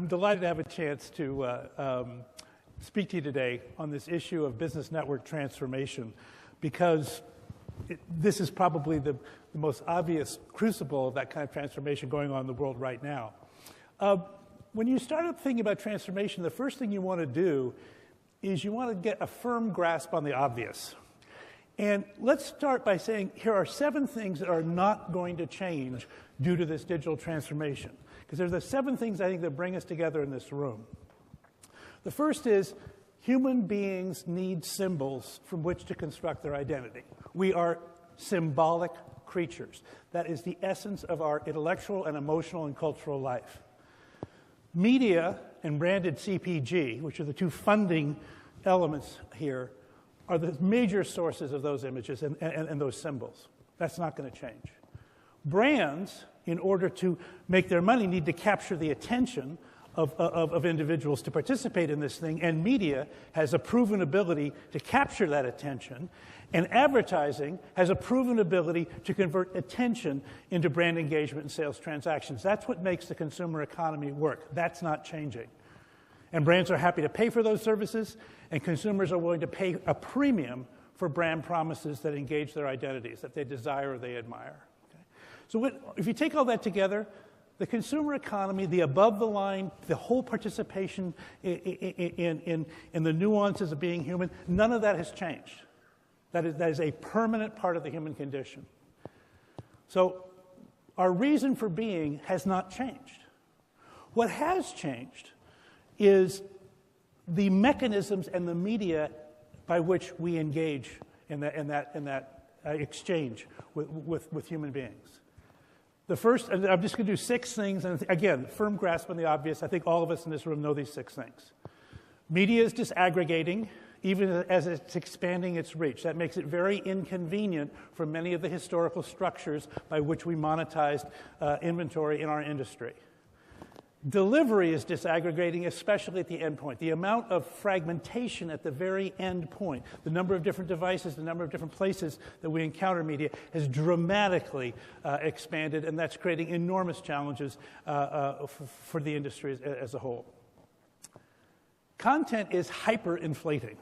delighted to have a chance to speak to you today on this issue of business network transformation, because this is probably the most obvious crucible of that kind of transformation going on in the world right now. When you start up thinking about transformation, the first thing you want to do is you want to get a firm grasp on the obvious. And let's start by saying here are 7 things that are not going to change due to this digital transformation. Because there's the 7 things I think that bring us together in this room. The first is human beings need symbols from which to construct their identity. We are symbolic creatures. That is the essence of our intellectual and emotional and cultural life. Media and branded CPG, which are the 2 funding elements here, are the major sources of those images and those symbols. That's not going to change. Brands, in order to make their money, need to capture the attention of individuals to participate in this thing, and media has a proven ability to capture that attention, and advertising has a proven ability to convert attention into brand engagement and sales transactions. That's what makes the consumer economy work. That's not changing. And brands are happy to pay for those services, and consumers are willing to pay a premium for brand promises that engage their identities, that they desire or they admire. Okay? So if you take all that together, the consumer economy, the above-the-line, the whole participation in the nuances of being human, none of that has changed. That is a permanent part of the human condition. So our reason for being has not changed. What has changed is the mechanisms and the media by which we engage in that exchange with human beings. The first, and I'm just going to do 6 things, and again, firm grasp on the obvious. I think all of us in this room know these 6 things. Media is disaggregating, even as it's expanding its reach. That makes it very inconvenient for many of the historical structures by which we monetized inventory in our industry. Delivery is disaggregating, especially at the end point. The amount of fragmentation at the very end point, the number of different devices, the number of different places that we encounter media has dramatically expanded, and that's creating enormous challenges for the industry as a whole. Content is hyperinflating.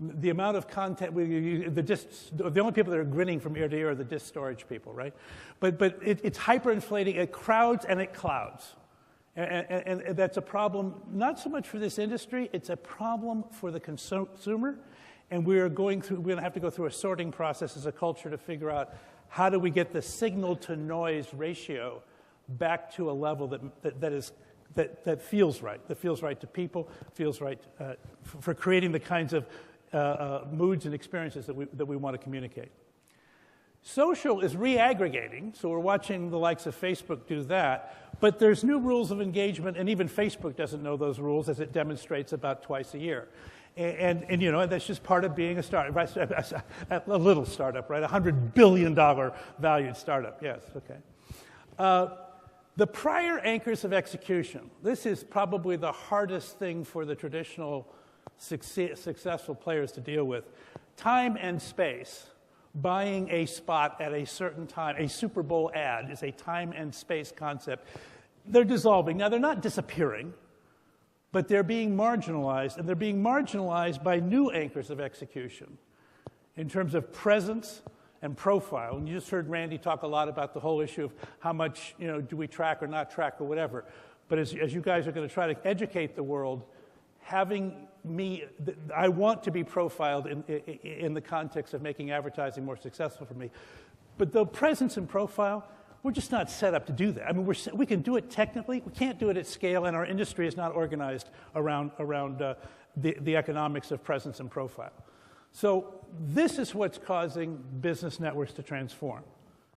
The amount of content, the only people that are grinning from ear to ear are the disk storage people, right? But it's hyperinflating. It crowds and it clouds. And that's a problem, not so much for this industry, it's a problem for the consumer. And we're going to have to go through a sorting process as a culture to figure out how do we get the signal-to-noise ratio back to a level that feels right, to people, feels right for creating the kinds of moods and experiences that we want to communicate. Social is reaggregating, so we're watching the likes of Facebook do that, but there's new rules of engagement, and even Facebook doesn't know those rules, as it demonstrates about twice a year. And you know, that's just part of being a startup, right? A little startup, right? $100 billion valued startup, yes, okay. The prior anchors of execution. This is probably the hardest thing for the traditional successful players to deal with. Time and space. Buying a spot at a certain time, a Super Bowl ad is a time and space concept. They're dissolving. Now, they're not disappearing, but they're being marginalized, and they're being marginalized by new anchors of execution in terms of presence and profile. And you just heard Randy talk a lot about the whole issue of how much, do we track or not track or whatever. But as you guys are going to try to educate the world, I want to be profiled in the context of making advertising more successful for me. But the presence and profile, we're just not set up to do that. I mean, we can do it technically. We can't do it at scale, and our industry is not organized around the economics of presence and profile. So this is what's causing business networks to transform.